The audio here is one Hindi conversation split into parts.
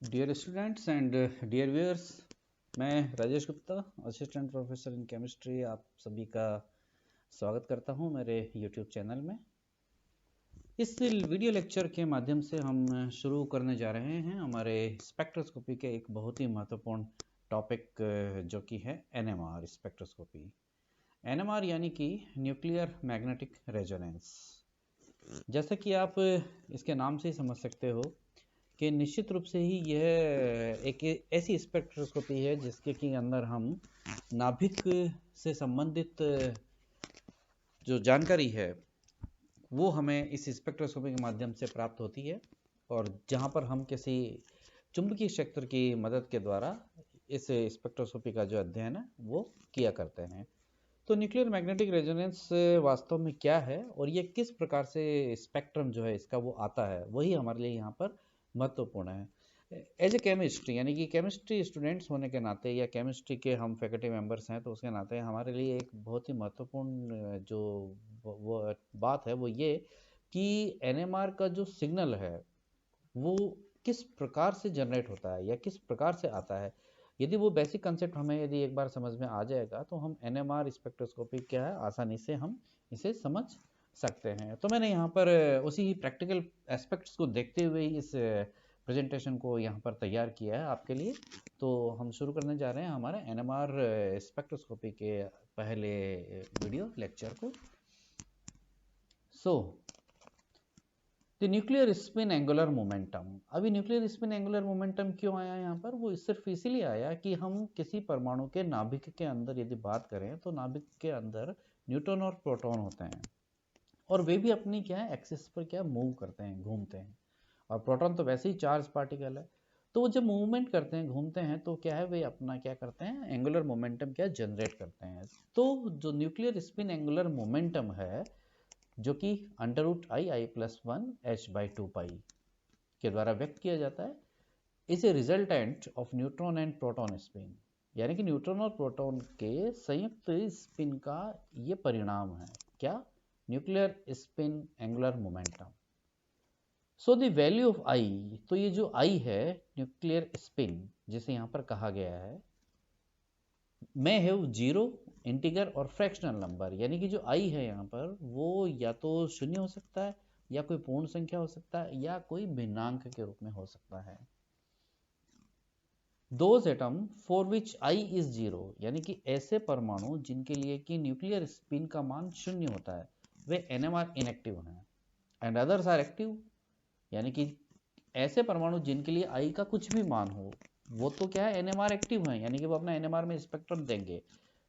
Dear students and dear viewers, मैं Rajesh Gupta, assistant professor in chemistry, आप सभी का स्वागत करता हूं मेरे यूट्यूब चैनल में। इस वीडियो लेक्चर के माध्यम से हम शुरू करने जा रहे हैं हमारे स्पेक्ट्रोस्कोपी के एक बहुत ही महत्वपूर्ण टॉपिक, जो कि है एनएमआर स्पेक्ट्रोस्कोपी। एनएमआर यानी कि न्यूक्लियर मैग्नेटिक रेजोनेंस। जैसा कि आप इसके नाम से ही समझ सकते हो कि निश्चित रूप से ही यह एक ऐसी स्पेक्ट्रोस्कोपी है जिसके के अंदर हम नाभिक से संबंधित जो जानकारी है वो हमें इस स्पेक्ट्रोस्कोपी के माध्यम से प्राप्त होती है, और जहां पर हम किसी चुंबकीय क्षेत्र की मदद के द्वारा इस स्पेक्ट्रोस्कोपी का जो अध्ययन है वो किया करते हैं। तो न्यूक्लियर मैग्नेटिक रेजोनेंस वास्तव में क्या है और ये किस प्रकार से स्पेक्ट्रम जो है इसका वो आता है, वही हमारे लिए यहाँ पर महत्वपूर्ण है। एज ए केमिस्ट, यानी कि केमिस्ट्री स्टूडेंट्स होने के नाते या केमिस्ट्री के हम फैकल्टी मेंबर्स हैं, तो उसके नाते हमारे लिए एक बहुत ही महत्वपूर्ण जो वो बात है वो ये कि एनएमआर का जो सिग्नल है वो किस प्रकार से जनरेट होता है या किस प्रकार से आता है। यदि वो बेसिक कंसेप्ट हमें यदि एक बार समझ में आ जाएगा तो हम एनएमआर स्पेक्ट्रोस्कोपी क्या है आसानी से हम इसे समझ सकते हैं। तो मैंने यहाँ पर उसी ही प्रैक्टिकल एस्पेक्ट्स को देखते हुए इस प्रेजेंटेशन को यहाँ पर तैयार किया है आपके लिए। तो हम शुरू करने जा रहे हैं हमारे एनएमआर स्पेक्ट्रोस्कोपी के पहले वीडियो लेक्चर को। The nuclear spin angular momentum. अभी न्यूक्लियर स्पिन एंगुलर मोमेंटम क्यों आया यहाँ पर? वो सिर्फ इसीलिए आया कि हम किसी परमाणु के नाभिक के अंदर यदि बात करें तो नाभिक के अंदर न्यूट्रॉन और प्रोटॉन होते हैं, और वे भी अपनी क्या है एक्सिस पर क्या मूव करते हैं, घूमते हैं। और प्रोटॉन तो वैसे ही चार्ज पार्टिकल है, तो वो जब मूवमेंट करते हैं, घूमते हैं, तो क्या है वे अपना क्या करते हैं, एंगुलर मोमेंटम क्या जनरेट करते हैं। तो जो न्यूक्लियर स्पिन एंगुलर मोमेंटम है जो कि √II+1h/2π के द्वारा व्यक्त किया जाता है, is a resultant of neutron and proton spin, यानी कि न्यूट्रॉन और प्रोटॉन के संयुक्त स्पिन का ये परिणाम है क्या, nuclear spin angular momentum. So the value of I, तो ये जो आई है न्यूक्लियर स्पिन जिसे यहाँ पर कहा गया है, मैं है जीरो, इंटीगर और फ्रैक्शनल नंबर, यानी कि जो आई है यहाँ पर वो या तो शून्य हो सकता है या कोई पूर्ण संख्या हो सकता है या कोई भिन्नांक के रूप में हो सकता है। Those atom for which I is zero, यानी कि ऐसे परमाणु जिनके लिए कि न्यूक्लियर स्पिन का मान शून्य होता है वे एनएमआर इनएक्टिव हैं, एंड अदर्स आर एक्टिव, यानी कि ऐसे परमाणु जिनके लिए आई का कुछ भी मान हो वो तो क्या है एनएमआर एक्टिव हैं, यानी कि वो अपना एनएमआर में स्पेक्ट्रम देंगे।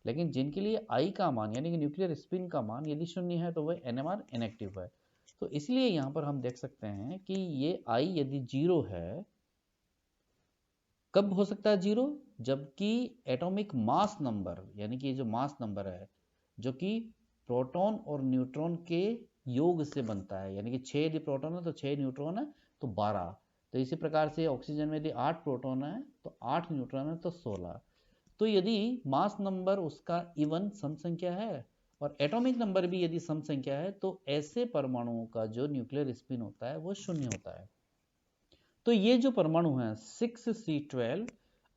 लेकिन जिनके लिए आई का मान यानी कि न्यूक्लियर स्पिन का मान यदि शून्य है तो वह एनएमआर इनएक्टिव है। तो इसलिए यहाँ पर हम देख सकते हैं कि ये आई यदि जीरो है, कब हो सकता है जीरो, जबकि एटॉमिक मास नंबर, यानी कि जो मास नंबर है जो कि प्रोटॉन और न्यूट्रॉन के योग से बनता है, यानी कि 6 यदि प्रोटॉन है तो 6 न्यूट्रॉन है तो 12। तो इसी प्रकार से ऑक्सीजन में यदि 8 प्रोटॉन है तो 8 न्यूट्रॉन है तो 16। तो यदि मास नंबर उसका इवन सम संख्या है और एटॉमिक नंबर भी यदि सम संख्या है तो ऐसे परमाणुओं का जो न्यूक्लियर स्पिन होता है वो शून्य होता है। तो ये जो परमाणु हैं 6C12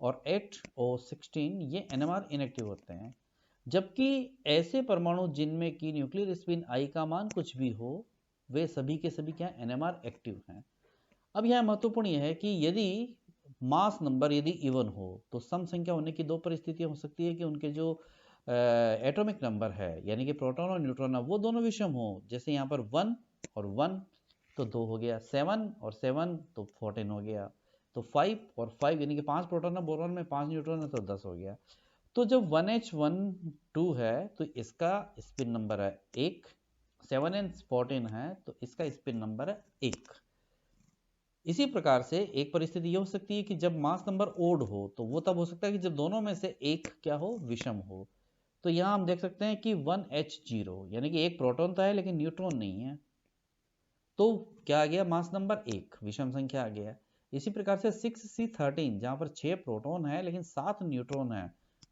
और 8O16 ये एनएमआर इनएक्टिव होते हैं, जबकि ऐसे परमाणु जिनमें की न्यूक्लियर स्पिन आई का मान कुछ भी हो वे सभी के सभी क्या एनएमआर एक्टिव हैं। अब यहाँ महत्वपूर्ण यह है कि यदि मास नंबर यदि इवन हो तो सम संख्या होने की दो परिस्थितियां हो सकती है कि उनके जो एटॉमिक नंबर है यानी कि प्रोटॉन और न्यूट्रॉन है वो दोनों विषम हो, जैसे यहाँ पर 1 और 1 तो 2 हो गया, 7 और 7 तो 14 हो गया, तो 5 और 5 यानी कि 5 प्रोटॉन है, बोरॉन में 5 न्यूट्रॉन है तो 10 हो गया। तो जब 1H12 है तो इसका स्पिन नंबर है 1, 7N14 है तो इसका स्पिन नंबर है 1। इसी प्रकार से एक परिस्थिति ये हो सकती है कि जब मास नंबर ओड हो तो वो तब हो सकता है कि जब दोनों में से एक क्या हो, विषम हो। तो यहाँ हम देख सकते हैं कि 1H0 यानी कि एक प्रोटॉन तो है लेकिन न्यूट्रॉन नहीं है, तो क्या आ गया, मास नंबर 1, विषम संख्या आ गया। इसी प्रकार से 6C13 जहाँ पर 6 प्रोटॉन है लेकिन 7 न्यूट्रॉन है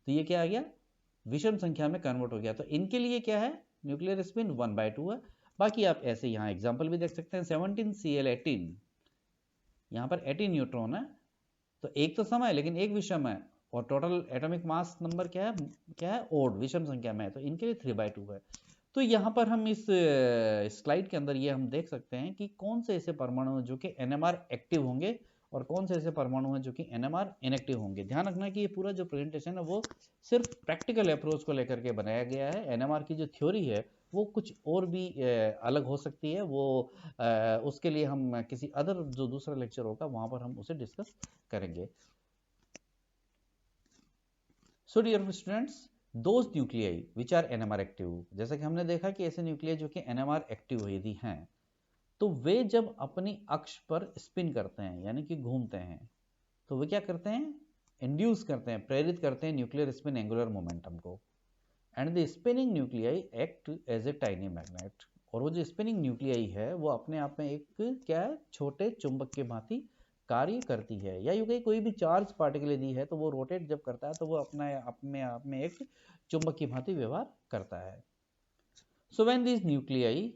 तो ये क्या आ गया, विषम संख्या में कन्वर्ट हो गया। तो इनके लिए क्या है, न्यूक्लियर स्पिन 1/2 है। बाकी आप ऐसे यहाँ एग्जाम्पल भी देख सकते हैं, 17Cl18 यहाँ पर 18 न्यूट्रॉन है तो एक तो सम है लेकिन एक विषम है, और टोटल एटॉमिक मास नंबर क्या है ओड, विषम संख्या में है, तो इनके लिए 3/2 है। तो यहाँ पर हम इस स्लाइड के अंदर ये हम देख सकते हैं कि कौन से ऐसे परमाणु जो कि NMR एक्टिव होंगे और कौन से ऐसे परमाणु हैं जो कि NMR इनएक्टिव होंगे। ध्यान रखना कि ये पूरा जो प्रेजेंटेशन है वो सिर्फ प्रैक्टिकल अप्रोच को लेकर के बनाया गया है। NMR की जो थ्योरी है वो कुछ और भी अलग हो सकती है, वो उसके लिए हम किसी अदर जो दूसरा लेक्चर होगा वहां पर हम उसे डिस्कस करेंगे। So dear students, those nuclei which are NMR active, जैसा कि हमने देखा कि ऐसे न्यूक्लियाई जो कि NMR एक्टिव यदि हैं तो वे जब अपनी अक्ष पर स्पिन करते हैं यानी कि घूमते हैं तो वे क्या करते हैं, इंड्यूस करते हैं, प्रेरित करते हैं न्यूक्लियर स्पिन एंगुलर मोमेंटम को। And the spinning nuclei act as a tiny magnet, और वो जो स्पिनिंग न्यूक्लियाई है वो अपने आप में एक क्या है, छोटे चुंबक के भांति कार्य करती है। या यूं कहीं कोई भी चार्ज पार्टिकल यदि है तो वो रोटेट जब करता है तो वो अपने आप में एक चुंबक की भांति व्यवहार करता है। सो व्हेन दिस न्यूक्लियाई,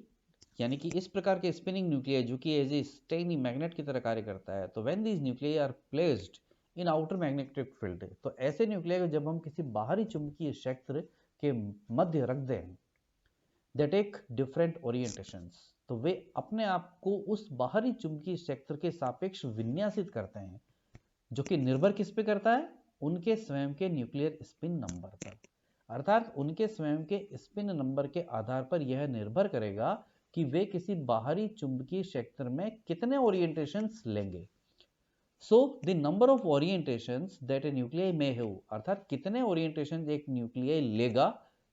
यानी कि इस प्रकार के स्पिनिंग न्यूक्लियाई जो कि एज ए टाइनी मैग्नेट की तरह कार्य करता है, तो when this nuclei are placed in outer magnetic field, तो ऐसे न्यूक्लियाई को जब हम किसी बाहरी चुंबकीय क्षेत्र के मध्य रख दें, दे टेक डिफरेंट ओरिएंटेशंस, तो वे अपने आप को उस बाहरी चुंबकीय क्षेत्र के सापेक्ष विन्यासित करते हैं, जो कि निर्भर किस पे करता है, उनके स्वयं के न्यूक्लियर स्पिन नंबर पर। अर्थात उनके स्वयं के स्पिन नंबर के आधार पर यह निर्भर करेगा कि वे किसी बाहरी चुंबकीय क्षेत्र में कितने ओरिएंटेशंस लेंगे। So the number of orientations that A nuclei may have, अर्थात कितने ओरिएंटेशन एक न्यूक्लियाई लेगा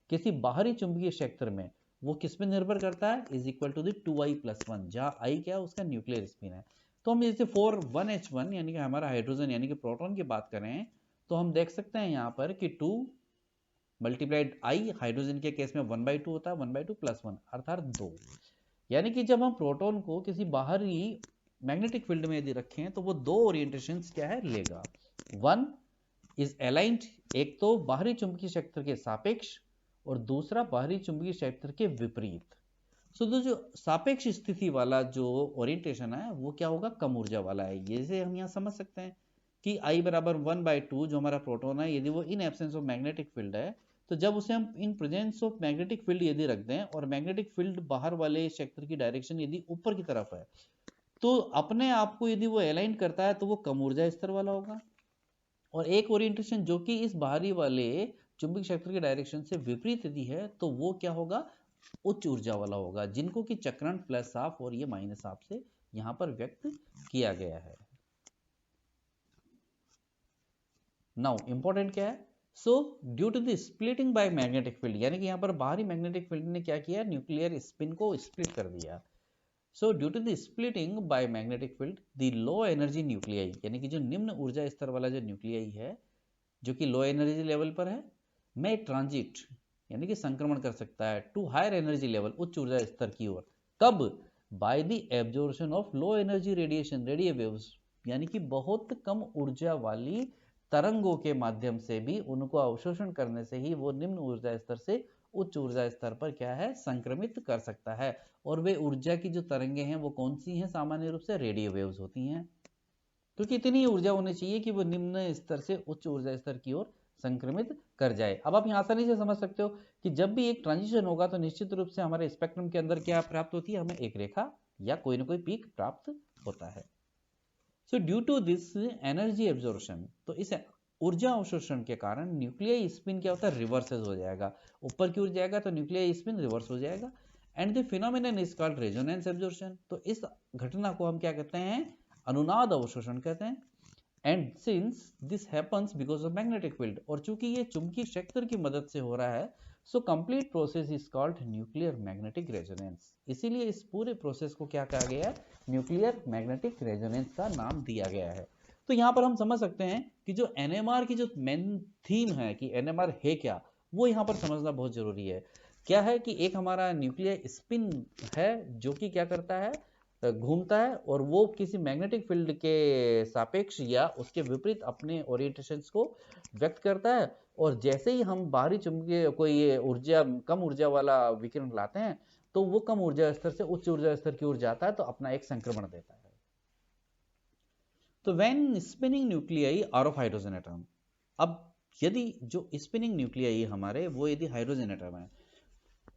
किसी बाहरी चुंबकीय क्षेत्र में, वो किस पे निर्भर करता है, is equal to the 2i+1, जहां i क्या उसका न्यूक्लियर स्पिन है। तो हम जैसे 4 1h1 यानी कि हमारा हाइड्रोजन यानी कि प्रोटॉन की बात करें तो हम देख सकते हैं यहाँ पर कि 2 मल्टीप्लाइड आई, हाइड्रोजन के केस में 1/2 होता है, 1/2+1 अर्थात 2। यानी कि जब हम प्रोटॉन को किसी बाहरी मैग्नेटिक फील्ड में यदि रखें तो वो दो ओरिएंटेशंस क्या है लेगा। वन इज अलाइंड, एक तो बाहरी चुंबकीय क्षेत्र के सापेक्ष और दूसरा बाहरी चुंबकीय क्षेत्र के विपरीत। सो तो जो सापेक्ष स्थिति वाला जो ओरिएंटेशन है वो क्या होगा, कम ऊर्जा वाला है। जैसे हम यहाँ समझ सकते हैं कि I बराबर 1/2 जो हमारा प्रोटॉन है यदि वो in absence of magnetic field है, तो जब उसे हम in presence of magnetic field यदि रख दें और मैग्नेटिक फील्ड बाहर वाले क्षेत्र की डायरेक्शन यदि ऊपर की तरफ है, तो अपने आप को यदि वो अलाइन करता है तो वो कम ऊर्जा स्तर वाला होगा। और एक ओरिएंटेशन जो कि इस बाहरी वाले चुंबकीय क्षेत्र के डायरेक्शन से विपरीत यदि है तो वो क्या होगा, उच्च ऊर्जा वाला होगा, जिनको कि चक्रण +½ और ये -½ से यहां पर व्यक्त किया गया है। नाउ इंपॉर्टेंट क्या है, so due to the splitting by magnetic field, यानी कि यहां पर बाहरी मैग्नेटिक फील्ड ने क्या किया, न्यूक्लियर स्पिन को स्प्लिट कर दिया। So due to the splitting by magnetic field the low energy nuclei, यानी कि जो निम्न ऊर्जा स्तर वाला जो न्यूक्लियाई है जो कि लो एनर्जी लेवल पर है, में ट्रांजिट यानी कि संक्रमण कर सकता है टू हायर एनर्जी लेवल, उच्च ऊर्जा स्तर की ओर। कब, by the absorption of low energy radiation, radio waves, यानी कि बहुत कम ऊर्जा वाली तरंगों के माध्यम से भी उनको अवशोषण करने से ही वो निम्न ऊर्जा स्तर से उच्च ऊर्जा स्तर पर क्या है, संक्रमित कर सकता है। और वे ऊर्जा की जो तरंगे हैं वो कौन सी हैं, सामान्य रूप से रेडियो वेव्स होती हैं, क्योंकि इतनी ही ऊर्जा होनी चाहिए कि वो निम्न स्तर से उच्च ऊर्जा स्तर की ओर संक्रमित कर जाए। अब आप यहाँ आसानी से समझ सकते हो कि जब भी एक ट्रांजिशन होगा तो निश्चित रूप से हमारे स्पेक्ट्रम के अंदर क्या प्राप्त होती है, हमें एक रेखा या कोई ना कोई पीक प्राप्त होता है। So due to this energy absorption, तो इस ऊर्जा अवशोषण के कारण न्यूक्लियर स्पिन क्या होता है, रिवर्सेस हो जाएगा, ऊपर की ओर जाएगा तो न्यूक्लियर स्पिन रिवर्स हो जाएगा। And the phenomenon is called resonance absorption, तो इस घटना को हम क्या कहते हैं, अनुनाद अवशोषण कहते हैं। And since this happens because of magnetic field, और चूंकि ये चुंबकीय क्षेत्र की मदद से हो रहा है, so complete process is called nuclear magnetic resonance, इसीलिए इस पूरे प्रोसेस को क्या कहा गया है, न्यूक्लियर मैग्नेटिक रेजोनेंस का नाम दिया गया है। तो यहाँ पर हम समझ सकते हैं कि जो NMR की जो मेन थीम है कि NMR है क्या, वो यहाँ पर समझना बहुत जरूरी है। क्या है कि एक हमारा न्यूक्लियर स्पिन है जो कि क्या करता है, घूमता है और वो किसी मैग्नेटिक फील्ड के सापेक्ष या उसके विपरीत अपने ओरिएंटेशंस को व्यक्त करता है। और जैसे ही हम बाहरी चुंबकीय कोई ऊर्जा, कम ऊर्जा वाला विकिरण लाते हैं तो वो कम ऊर्जा स्तर से उच्च ऊर्जा स्तर की ओर जाता है तो अपना एक संक्रमण देता है। तो when spinning nuclei are of hydrogen atom, अब यदि जो स्पिनिंग न्यूक्लियाई हमारे वो यदि हाइड्रोजन एटम है,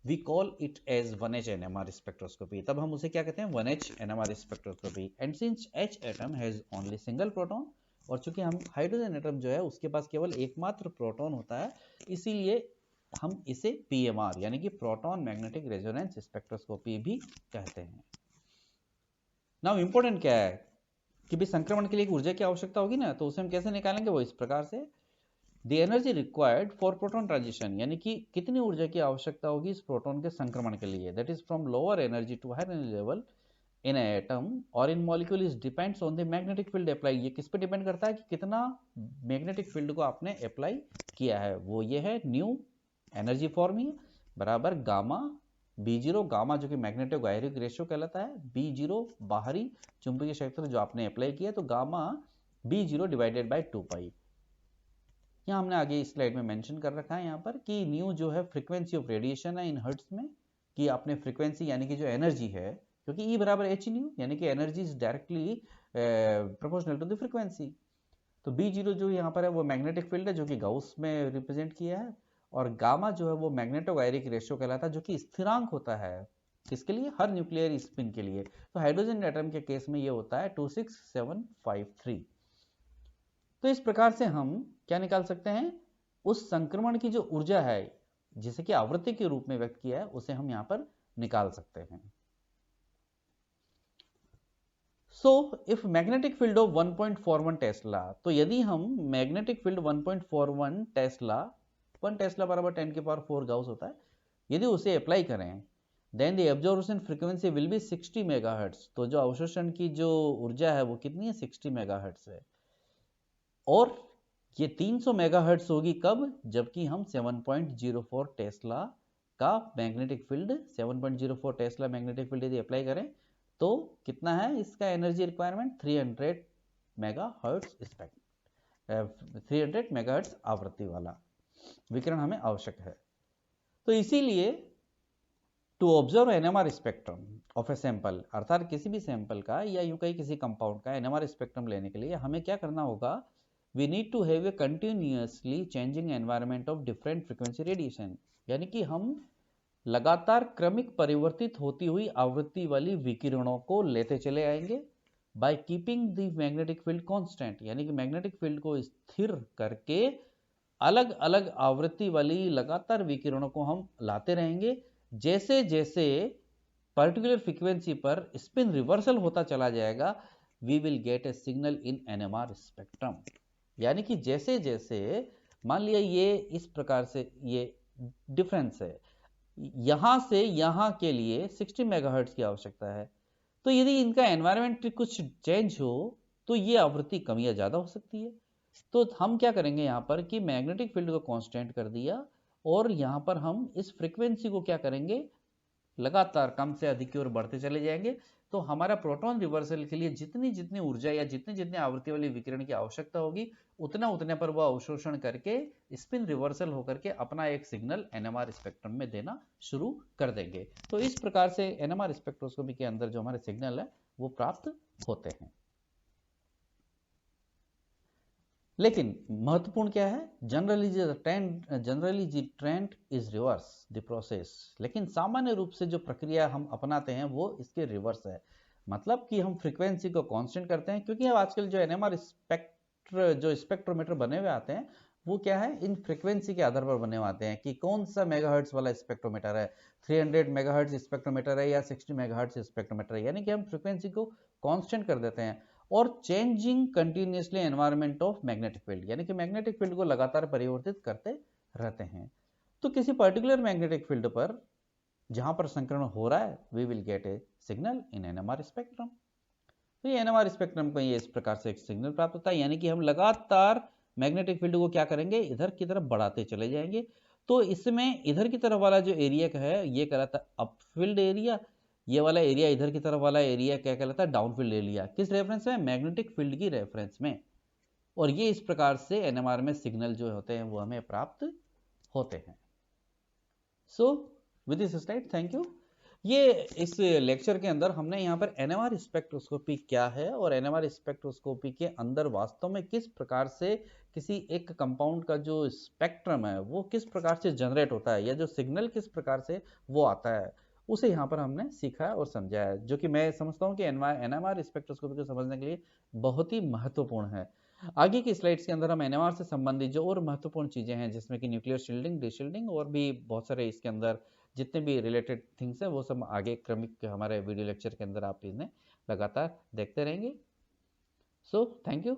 we call it as 1H NMR spectroscopy, तब हम उसे क्या कहते हैं 1H NMR spectroscopy. And since H atom has only single proton, और चूंकि हम हाइड्रोजन एटम जो है उसके पास केवल एकमात्र प्रोटॉन होता है, इसीलिए हम इसे PMR यानी कि प्रोटॉन मैग्नेटिक रेजोनेंस स्पेक्ट्रोस्कोपी भी कहते हैं। नाउ इंपॉर्टेंट क्या है कि भी संक्रमण के लिए एक ऊर्जा की आवश्यकता होगी ना, तो उसे हम कैसे निकालेंगे, वो इस प्रकार से the energy required for proton transition, यानी कि कितनी ऊर्जा की आवश्यकता होगी इस प्रोटॉन के संक्रमण के लिए, that is from lower energy to higher energy level in atom और in molecule is depends on the magnetic field apply. ये किस पे डिपेंड करता है कि कितना मैग्नेटिक फील्ड को आपने अप्लाई किया है, वो ये है न्यू एनर्जी फॉर्म बराबर गामा B0, गामा जो कि मैग्नेटो-गायरिक रेशियो कहलाता है, B0 बाहरी चुंबकीय क्षेत्र जो आपने अप्लाई किया, तो गामा B0 डिवाइडेड बाय 2 पाई। यहाँ हमने आगे इस स्लाइड में मेंशन कर रखा है यहाँ पर कि न्यू जो है फ्रीक्वेंसी ऑफ रेडिएशन है इन हर्ट्ज में, कि आपने फ्रीक्वेंसी यानी कि जो एनर्जी है, क्योंकि E बराबर H न्यू यानी कि energy is directly proportional to the frequency. तो B0 जो यहाँ पर है वो मैग्नेटिक फील्ड है जो कि गाउस में रिप्रेजेंट किया है, और गामा जो है वो मैग्नेटो-गायरिक रेशियो कहलाता है जो कि स्थिरांक होता है किसके लिए, हर न्यूक्लियर स्पिन के लिए। तो हाइड्रोजन एटम के केस में ये होता है 26753। तो इस प्रकार से हम क्या निकाल सकते हैं, उस संक्रमण की जो ऊर्जा है जिसे कि आवृत्ति के रूप में व्यक्त किया है, उसे हम यहां पर निकाल सकते हैं। So if magnetic field of 1.41 Tesla, तो यदि हम मैग्नेटिक फील्ड 1.41 टेस्ला, 1 टेस्ला बराबर 10 की पावर 4 गाउस होता है, यदि उसे अप्लाई करें, then the absorption frequency will be 60 megahertz. तो जो अवशोषण की जो ऊर्जा है वो कितनी है, 60 मेगाहर्ट्ज है, और ये 300 मेगाहर्ट्ज होगी कब, जबकि हम 7.04 टेस्ला का magnetic field, 7.04 tesla magnetic field यदि अप्लाई करें तो कितना है इसका energy requirement, 300 megahertz spectrum, 300 megahertz आवृत्ति वाला विकिरण हमें आवश्यक है। तो इसीलिए to observe NMR spectrum of a sample, अर्थात किसी भी सैंपल का या यूं कहीं किसी कंपाउंड का एनएमआर स्पेक्ट्रम लेने के लिए हमें क्या करना होगा, we need to have a continuously changing environment of different frequency radiation, यानी कि हम लगातार क्रमिक परिवर्तित होती हुई आवृत्ति वाली विकिरणों को लेते चले आएंगे, by keeping the magnetic field constant, यानी कि मैग्नेटिक फील्ड को स्थिर करके अलग अलग आवृत्ति वाली लगातार विकिरणों को हम लाते रहेंगे। जैसे जैसे पर्टिकुलर फ्रीक्वेंसी पर स्पिन रिवर्सल होता चला जाएगा, we will get a signal in NMR spectrum, यानी कि जैसे जैसे मान लिया ये इस प्रकार से ये डिफरेंस है, यहां से यहां के लिए 60 मेगाहर्ट्ज की आवश्यकता है, तो यदि इनका एनवायरनमेंट कुछ चेंज हो तो ये आवृत्ति कम या ज्यादा हो सकती है। तो हम क्या करेंगे यहाँ पर कि मैग्नेटिक फील्ड को कांस्टेंट कर दिया, और यहाँ पर हम इस फ्रीक्वेंसी को क्या करेंगे, लगातार कम से अधिक की ओर बढ़ते चले जाएंगे। तो हमारा प्रोटॉन रिवर्सल के लिए जितनी जितनी ऊर्जा या जितनी जितनी आवृत्ति वाली विकिरण की आवश्यकता होगी, उतना उतने पर वह अवशोषण करके स्पिन रिवर्सल होकर के अपना एक सिग्नल एनएमआर स्पेक्ट्रम में देना शुरू कर देंगे। तो इस प्रकार से एनएमआर स्पेक्ट्रोस्कोपी के अंदर जो हमारे सिग्नल है वो प्राप्त होते हैं। लेकिन महत्वपूर्ण क्या है, generally the trend is reverse the process, लेकिन सामान्य रूप से जो प्रक्रिया हम अपनाते हैं वो इसके रिवर्स है। मतलब कि हम फ्रीक्वेंसी को कांस्टेंट करते हैं, क्योंकि अब आजकल जो एनएमआर जो स्पेक्ट्रोमीटर बने हुए आते हैं वो क्या है, इन फ्रीक्वेंसी के आधार पर बने हुए आते हैं कि कौन सा मेगाहर्ट्ज वाला स्पेक्ट्रोमीटर है, 300 मेगाहर्ट्ज स्पेक्ट्रोमीटर है या 60 मेगाहर्ट्ज स्पेक्ट्रोमीटर है, यानी कि हम फ्रीक्वेंसी को कांस्टेंट कर देते हैं। और changing continuously environment of magnetic field, यानी कि मैग्नेटिक फील्ड को लगातार परिवर्तित करते रहते हैं। तो किसी पर्टिकुलर मैग्नेटिक फील्ड पर जहां पर संक्रमण हो रहा है, we will get a signal in NMR spectrum. तो ये एनएमआर स्पेक्ट्रम को ये इस प्रकार से एक सिग्नल प्राप्त होता है, यानी कि हम लगातार मैग्नेटिक फील्ड को क्या करेंगे, इधर की तरफ बढ़ाते चले जाएंगे। तो इसमें इधर की तरफ वाला जो एरिया का है ये कहलाता है अपफील्ड एरिया, ये वाला एरिया इधर की तरफ वाला एरिया क्या कहलाता है, डाउनफील्ड एरिया। किस रेफरेंस में, मैग्नेटिक फील्ड की रेफरेंस में। और ये इस प्रकार से एनएमआर में सिग्नल जो होते हैं वो हमें प्राप्त होते हैं। So with this slide, thank you. ये इस लेक्चर के अंदर हमने यहाँ पर एनएमआर स्पेक्ट्रोस्कोपी क्या है और एनएमआर स्पेक्ट्रोस्कोपी के अंदर वास्तव में किस प्रकार से किसी एक कंपाउंड का जो स्पेक्ट्रम है वो किस प्रकार से जनरेट होता है या जो सिग्नल किस प्रकार से वो आता है, उसे यहाँ पर हमने सीखा और समझा है, जो कि मैं समझता हूँ कि एनएमआर स्पेक्ट्रोस्कोपी को समझने के लिए बहुत ही महत्वपूर्ण है। आगे की स्लाइड्स के अंदर हम एनएमआर से संबंधित जो और महत्वपूर्ण चीज़ें हैं, जिसमें कि न्यूक्लियर शील्डिंग, डीशील्डिंग और भी बहुत सारे इसके अंदर जितने भी रिलेटेड थिंग्स हैं, वो सब आगे क्रमिक हमारे वीडियो लेक्चर के अंदर आप इन्हें लगातार देखते रहेंगे। So thank you.